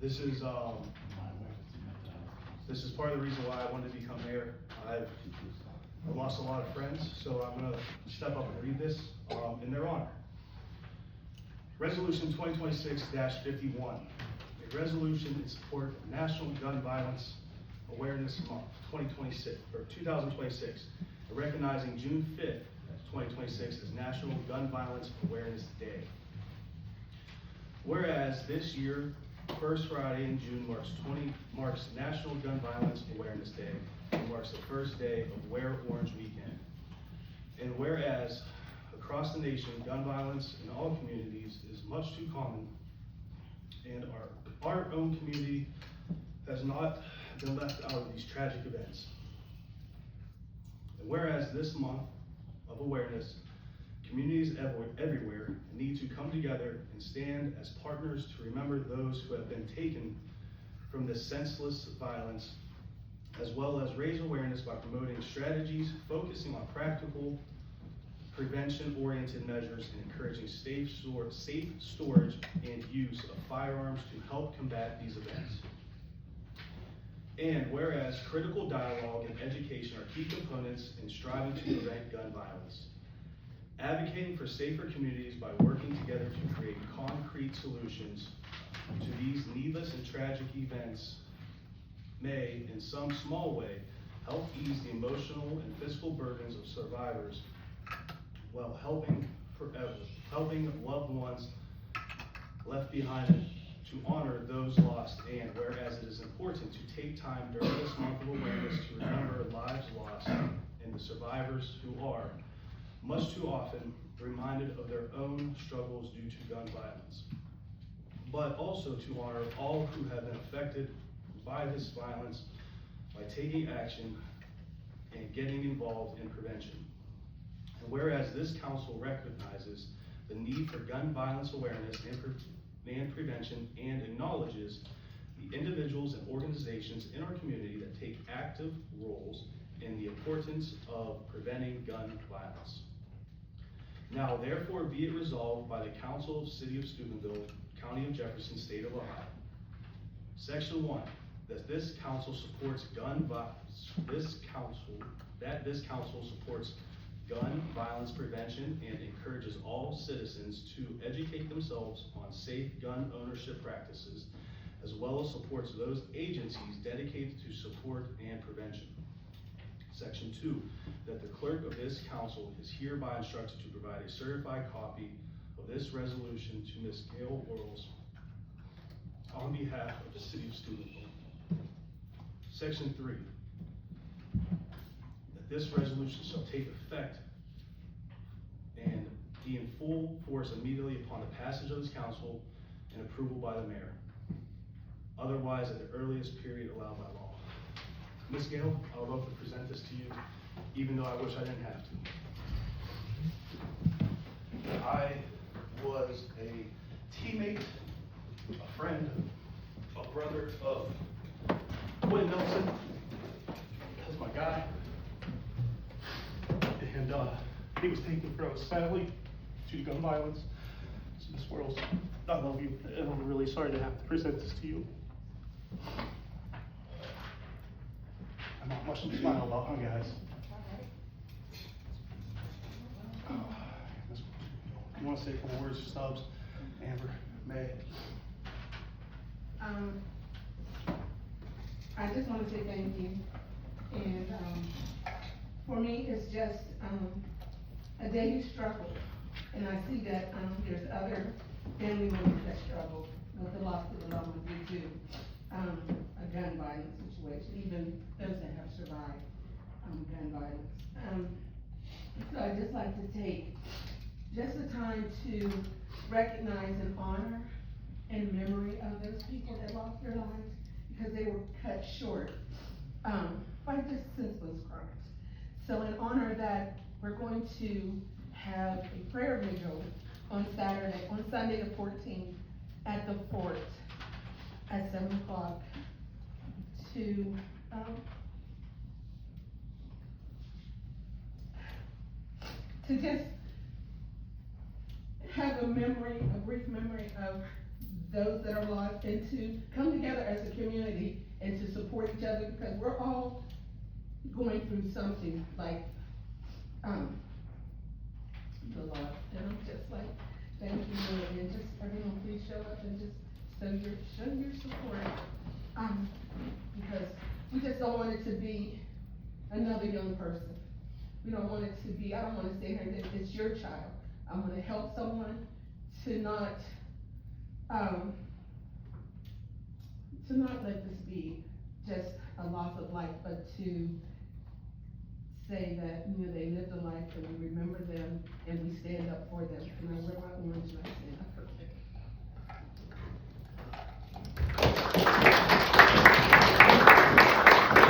This is part of the reason why I wanted to become mayor. I've lost a lot of friends, so I'm gonna step up and read this in their honor. Resolution 2026-51, a resolution in support of National Gun Violence Awareness Month 2026, recognizing June 5th, 2026 as National Gun Violence Awareness Day. Whereas this year, first Friday in June marks National Gun Violence Awareness Day and marks the first day of Wear Orange Weekend. And whereas across the nation, gun violence in all communities is much too common, and our own community has not been left out of these tragic events. And whereas this month of awareness, communities everywhere need to come together and stand as partners to remember those who have been taken from this senseless violence, as well as raise awareness by promoting strategies focusing on practical, prevention-oriented measures and encouraging safe storage and use of firearms to help combat these events. And whereas critical dialogue and education are key components in striving to prevent gun violence, advocating for safer communities by working together to create concrete solutions to these needless and tragic events may, in some small way, help ease the emotional and physical burdens of survivors while helping loved ones left behind to honor those lost. And whereas it is important to take time during this month of awareness to remember lives lost and the survivors who are much too often reminded of their own struggles due to gun violence, but also to honor all who have been affected by this violence by taking action and getting involved in prevention. And whereas this council recognizes the need for gun violence awareness and prevention and acknowledges the individuals and organizations in our community that take active roles in the importance of preventing gun violence. Now therefore be it resolved by the Council of City of Steubenville, County of Jefferson, State of Ohio. Section 1, that this council supports gun prevention and encourages all citizens to educate themselves on safe gun ownership practices, as well as supports those agencies dedicated to support and prevention. Section 2, that the clerk of this council is hereby instructed to provide a certified copy of this resolution to Miss Gale on behalf of the City of Steubenville. Section 3, that this resolution shall take effect and be in full force immediately upon the passage of this council and approval by the mayor. Otherwise, at the earliest period allowed by law. Miss Gale, I would love to present this to you, even though I wish I didn't have to. I was a teammate, a friend, a brother of Quinn Nelson. That's my guy. And he was taken from his family due to gun violence. So Miss Worrells, I love you, and I'm really sorry to have to present this to you. I'm not much to smile about, huh, guys? You want to say a couple words, Stubbs, Amber, May? I just want to say thank you. And for me, it's just a daily struggle. And I see that there's other family members that struggle with the loss of the loved ones due to a gun violence situation, even those that have survived gun violence. So I'd just like to take just the time to recognize and honor in memory of those people that lost their lives because they were cut short by just senseless crimes. So in honor of that, we're going to have a prayer vigil on Sunday the 14th at the fort at 7 o'clock to just have a brief memory of those that are lost, and to come together as a community and to support each other, because we're all going through something like, the loss. And I'm just like, thank you, Lord, and just everyone please show up and just show your support. Because we just don't want it to be another young person. We don't want it to be, I don't wanna say here that it's your child. I wanna help someone to not let this be just a loss of life, but to say that, you know, they lived a life and we remember them and we stand up for them. And I wear my orange and I stand up for them.